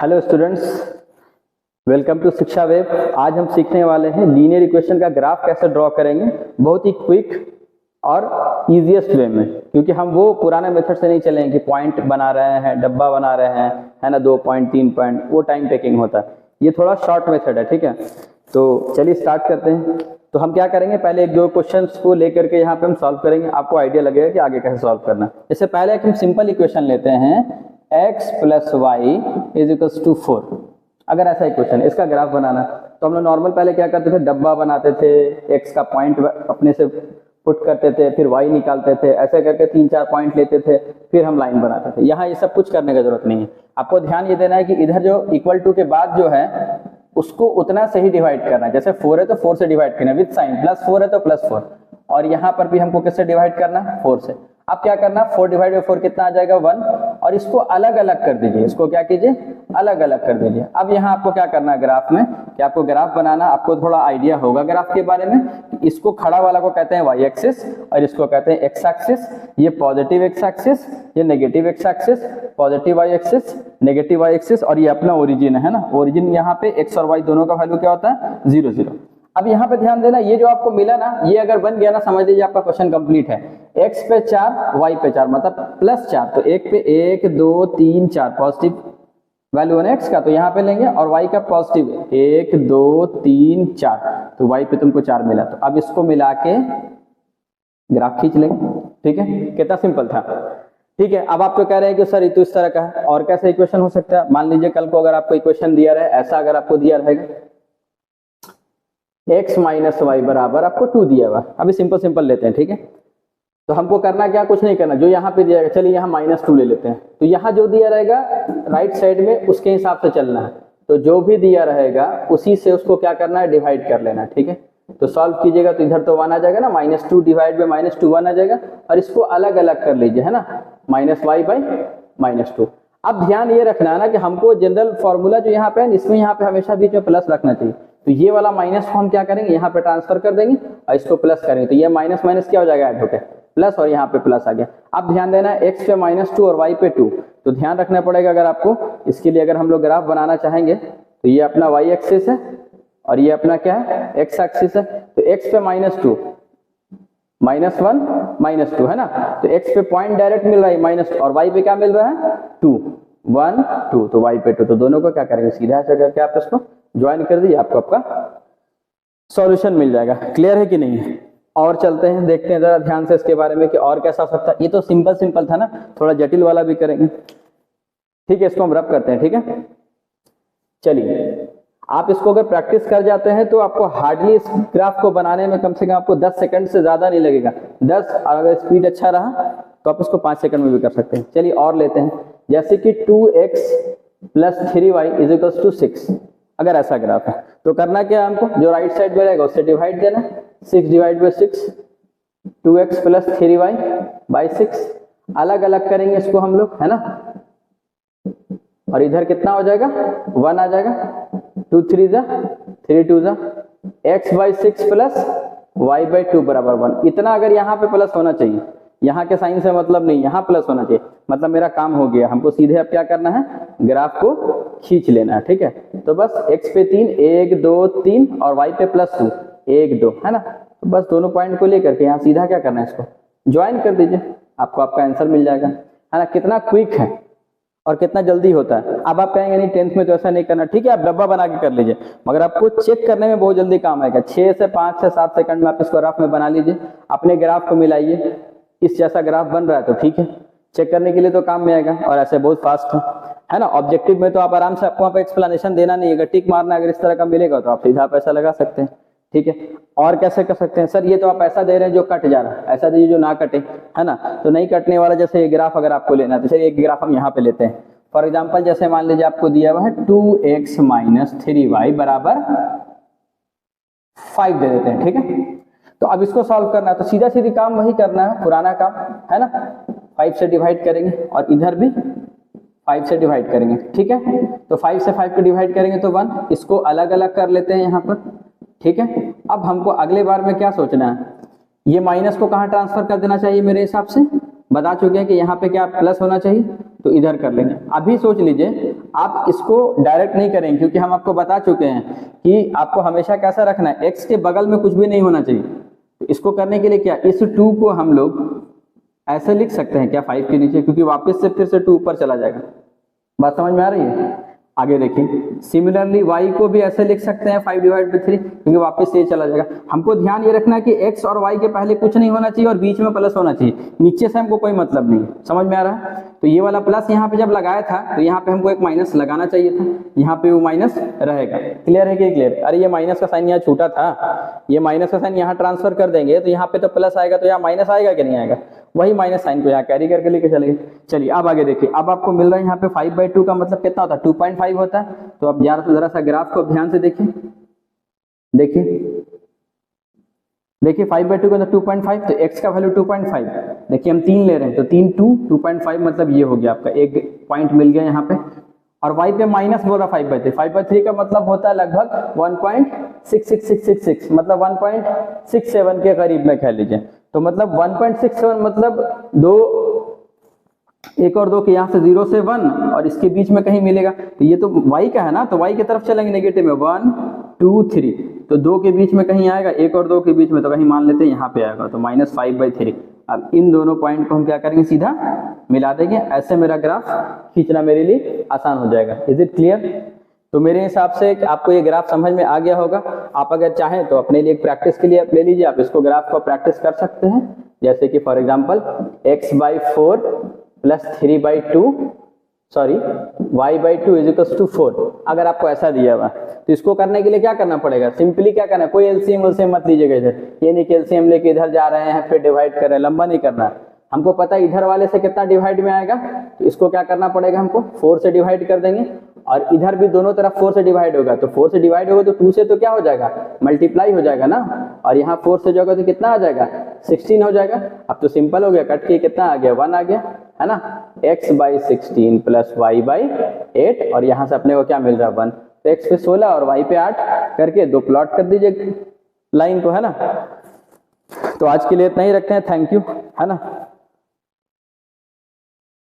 Hello students, welcome to शिक्षा web. आज हम सीखने वाले हैं लीनियर इक्वेशन का ग्राफ कैसे ड्रॉ करेंगे, बहुत ही क्विक और इजीएस्ट वे में। क्योंकि हम वो पुराने मेथड से नहीं चलेंगे कि पॉइंट बना रहे हैं, डब्बा बना रहे हैं, है ना, 2 पॉइंट 3 पॉइंट, वो टाइम टेकिंग होता है। ये थोड़ा शॉर्ट मेथड है, ठीक है। तो चलिए स्टार्ट करते हैं। तो हम क्या करेंगे, पहले एक दो क्वेश्चंस को लेकर के यहाँ पे हम सॉल्व करेंगे, आपको आइडिया लगेगा कि आगे कैसे सॉल्व करना। इससे पहले एक हम सिंपल इक्वेशन लेते हैं, x + y = 4। अगर ऐसा इक्वेशन, इसका ग्राफ बनाना, तो हम लोग नॉर्मल पहले क्या करते थे, डब्बा बनाते थे, x का पॉइंट अपने से पुट करते थे, फिर y निकालते थे, ऐसे करके 3-4 पॉइंट लेते थे, फिर हम लाइन बनाते थे। यहाँ ये सब कुछ करने की जरूरत नहीं है। आपको ध्यान ये देना है कि इधर जो इक्वल टू के बाद जो है उसको उतना से ही डिवाइड करना है। जैसे 4 है तो 4 से डिवाइड करना है विद साइन, +4 है तो +4, और यहाँ पर भी हमको किससे डिवाइड करना है, 4 से। अब क्या करना, 4/4 कितना आ जाएगा, 1, और इसको अलग अलग कर दीजिए, इसको क्या कीजिए, अलग अलग कर दीजिए। अब यहाँ आपको क्या करना है ग्राफ में, कि आपको ग्राफ बनाना, आपको थोड़ा आइडिया होगा ग्राफ के बारे में। इसको खड़ा वाला को कहते हैं y एक्सिस और इसको कहते हैं x एक्सिस। ये पॉजिटिव x एक्सिस, ये negative x axis, positive y axis, negative y axis, और ये अपना ओरिजिन है ना। ओरिजिन यहाँ पे x और y दोनों का वैल्यू क्या होता है, 0 0। अब यहाँ पे ध्यान देना, ये जो आपको मिला ना, ये अगर बन गया ना, समझ लीजिए आपका क्वेश्चन कंप्लीट है। x पे 4, y पे 4, मतलब +4, तो 1 पे 1 2 3 4 पॉजिटिव वैल्यू है x का, तो यहाँ पे लेंगे, और y का पॉजिटिव 1 2 3 4, तो y पे तुमको 4 मिला। तो अब इसको मिला के ग्राफ खींच लेंगे, ठीक है। कितना सिंपल था, ठीक है। अब आप तो कह रहे हैं कि सर ये तो इस तरह का है, और कैसे इक्वेशन हो सकता है। मान लीजिए कल को अगर आपको इक्वेशन दिया रहे, ऐसा अगर आपको दिया रहेगा, x - y बराबर आपको 2 दिया हुआ। अभी सिंपल लेते हैं, ठीक है। तो हमको करना क्या, कुछ नहीं करना, जो यहाँ पे दिया रहेगा, चलिए यहाँ -2 ले लेते हैं। तो यहाँ जो दिया रहेगा राइट साइड में, उसके हिसाब से चलना है। तो जो भी दिया रहेगा उसी से उसको क्या करना है, डिवाइड कर लेना है, ठीक है। तो सॉल्व कीजिएगा तो इधर तो 1 आ जाएगा ना, -2 डिवाइड बाय -2 1 आ जाएगा, और इसको अलग अलग कर लीजिए, है ना, -y/-2। अब ध्यान ये रखना है ना कि हमको जनरल फॉर्मूला जो यहाँ पे है, इसमें यहाँ पे हमेशा बीच में प्लस रखना चाहिए। तो ये वाला माइनस को हम क्या करेंगे, यहाँ पे ट्रांसफर कर देंगे और इसको प्लस करेंगे, तो ये माइनस माइनस क्या हो जाएगा, ऐड होकर प्लस, और यहाँ पे प्लस आ गया। अब ध्यान देना, x पे -2 और y पे 2, तो ध्यान रखना पड़ेगा अगर आपको। इसके लिए अगर हम लोग ग्राफ बनाना चाहेंगे, तो ये अपना y एक्सिस है और ये अपना क्या है, x एक्सिस है। तो x पे -2, -1 -2 है ना, तो x पे पॉइंट डायरेक्ट मिल रहा है -2, और y पे क्या मिल रहा है, 2 1 2, तो y पे 2, तो दोनों को क्या करेंगे, सीधा ऐसे करके आप इसको ज्वाइन कर दीजिए, आपको आपका सॉल्यूशन मिल जाएगा। क्लियर है कि नहीं। और चलते हैं, देखते हैं जरा ध्यान से इसके बारे में कि और कैसा हो सकता है। ये तो सिंपल था ना, थोड़ा जटिल वाला भी करेंगे, ठीक है। इसको हम रब करते हैं, ठीक है। चलिए, आप इसको अगर प्रैक्टिस कर जाते हैं तो आपको हार्डली इस ग्राफ को बनाने में कम से कम आपको 10 सेकंड से ज्यादा नहीं लगेगा, 10, और अगर स्पीड अच्छा रहा तो आप इसको 5 सेकंड में भी कर सकते हैं। चलिए और लेते हैं, जैसे कि 2x + 3y = 6। अगर ऐसा ग्राफ है तो करना क्या है हमको, जो राइट साइड में रहेगा उससे डिवाइड देना, 6/6, 2x + 3y/6, अलग अलग करेंगे इसको हम लोग, है ना। और इधर कितना हो जाएगा, 1 आ जाएगा, 2 3 जा 3 2 जा, x/6 + y/2 = 1। इतना अगर यहाँ पे प्लस होना चाहिए, यहाँ के साइन से मतलब नहीं, यहाँ प्लस होना चाहिए, मतलब मेरा काम हो गया। हमको सीधे अब क्या करना है, ग्राफ को खींच लेना है, ठीक है। तो बस x पे 3 1 2 3 और y पे +2 1 2, है ना। तो बस दोनों पॉइंट को लेकर के यहाँ सीधा क्या करना है, इसको ज्वाइन कर दीजिए, आपको आपका आंसर मिल जाएगा, है ना। कितना क्विक है और कितना जल्दी होता है। अब आप कहेंगे नहीं 10th में तो ऐसा नहीं करना, ठीक है, आप डब्बा बना के कर लीजिए, मगर आपको चेक करने में बहुत जल्दी काम आएगा। 6 से 5 से 7 सेकंड में आप इसको रफ में बना लीजिए, अपने ग्राफ को मिलाइए, इस जैसा ग्राफ बन रहा है तो ठीक है, चेक करने के लिए तो काम में आएगा, और ऐसे बहुत फास्ट है ना। ऑब्जेक्टिव में तो आप आराम से, आपको वहाँ पे एक्सप्लेनेशन देना नहीं है, टिक मारना, अगर इस तरह का मिलेगा तो आप सीधा पैसा लगा सकते हैं, ठीक है। और कैसे कर सकते हैं, सर ये तो आप ऐसा दे रहे हैं जो कट जा रहा है, ऐसा दीजिए जो ना कटे, है ना। तो नहीं कटने वाला, जैसे ये ग्राफ अगर आपको लेना है, तो चलिए एक ग्राफ हम यहाँ पे लेते हैं। फॉर एग्जाम्पल, जैसे मान लीजिए आपको दिया हुआ है 2x - 3y = 5 दे देते हैं, ठीक है। तो अब इसको सॉल्व करना है, तो सीधा सीधी काम वही करना है, पुराना काम है ना। 5 से डिवाइड करेंगे और इधर भी 5 से डिवाइड करेंगे, ठीक है। तो 5 से 5 को डिवाइड करेंगे तो 1, इसको अलग अलग कर लेते हैं यहाँ पर, ठीक है। अब हमको अगले बार में क्या सोचना है, ये माइनस को कहाँ ट्रांसफर कर देना चाहिए मेरे हिसाब से, बता चुके हैं कि यहाँ पे क्या प्लस होना चाहिए, तो इधर कर लेंगे। अभी सोच लीजिए आप इसको डायरेक्ट नहीं करेंगे, क्योंकि हम आपको बता चुके हैं कि आपको हमेशा कैसा रखना है, x के बगल में कुछ भी नहीं होना चाहिए। तो इसको करने के लिए क्या, इस 2 को हम लोग ऐसे लिख सकते हैं क्या 5 के नीचे, क्योंकि वापस से फिर से 2 ऊपर चला जाएगा। बात समझ में आ रही है? आगे देखिए, सिमिलरली y को भी ऐसे लिख सकते हैं 5/3, क्योंकि वापस से ये चला जाएगा। हमको ध्यान ये रखना है कि x और y के पहले कुछ नहीं होना चाहिए और बीच में प्लस होना चाहिए, नीचे से हमको कोई मतलब नहीं। समझ में आ रहा है? तो ये वाला प्लस यहाँ पे जब लगाया था तो यहाँ पे हमको एक माइनस लगाना चाहिए था, यहाँ पे वो माइनस रहेगा। क्लियर है कि क्लियर? अरे ये माइनस का साइन यहाँ छूटा था, ये माइनस का साइन यहाँ ट्रांसफर कर देंगे तो यहाँ पे तो प्लस आएगा, तो यहाँ माइनस आएगा कि नहीं आएगा, वही माइनस साइन को यहाँ कैरी करके लेके चलेंगे। चलिए अब आगे देखिए, अब आपको मिल रहा है यहाँ पे 5/2 का मतलब कितना होता है, 2.5 होता है। तो अब जरा सा ग्राफ को ध्यान से देखिए, देखिए 5/2 का मतलब 2.5, तो x का वैल्यू 2.5। देखिए हम 3 ले रहे हैं तो 3 2.5 मतलब ये हो गया आपका, एक पॉइंट मिल गया यहाँ पे। और y पे माइनस बोल रहा 5/3, 5/3 का मतलब होता है लगभग 1.66666, मतलब 1.67 के करीब में कह लीजिए। तो मतलब 1.67 मतलब 2, 1 और 2 के यहाँ से 0 से 1 और इसके बीच में कहीं मिलेगा। तो ये तो y का है ना, तो y की तरफ चलेंगे नेगेटिव में, 1 2 3, तो 2 के बीच में कहीं आएगा, 1 और 2 के बीच में तो कहीं मान लेते हैं यहाँ पे आएगा, तो -5/3। अब इन दोनों पॉइंट को हम क्या करेंगे, सीधा मिला देंगे। ऐसे मेरा ग्राफ खींचना मेरे लिए आसान हो जाएगा। Is it clear? तो मेरे हिसाब से आपको ये ग्राफ समझ में आ गया होगा। आप अगर चाहें तो अपने लिए प्रैक्टिस के लिए आप ले लीजिए, आप इसको ग्राफ को प्रैक्टिस कर सकते हैं। जैसे कि for example x/4 plus 3/2 sorry y/2 = 4, अगर आपको ऐसा दिया हुआ तो इसको करने के लिए क्या करना पड़ेगा, सिंपली क्या करना है, कोई एलसीएम मत लीजिएगा इधर, ये नहीं कि एलसीएम लेके इधर जा रहे हैं फिर डिवाइड कर रहे हैं, लंबा नहीं करना है। हमको पता है इधर वाले से कितना डिवाइड में आएगा, तो इसको क्या करना पड़ेगा, हमको 4 से डिवाइड कर देंगे। और इधर भी दोनों तरफ 4 से डिवाइड होगा, तो 4 से डिवाइड होगा तो 2 से तो क्या हो जाएगा, मल्टीप्लाई हो जाएगा ना, और यहाँ 4 से जाएगा तो कितना आ जाएगा, 16 हो जाएगा। अब तो सिंपल हो गया, कट के कितना आ गया, 1 आ गया, है ना। x/16 प्लस y/8, और यहाँ से अपने को क्या मिल रहा है, 1। तो x पे 16 और y पे 8 करके 2 प्लॉट कर दीजिए लाइन को, है ना। तो आज के लिए इतना ही रखते हैं, थैंक यू, है ना।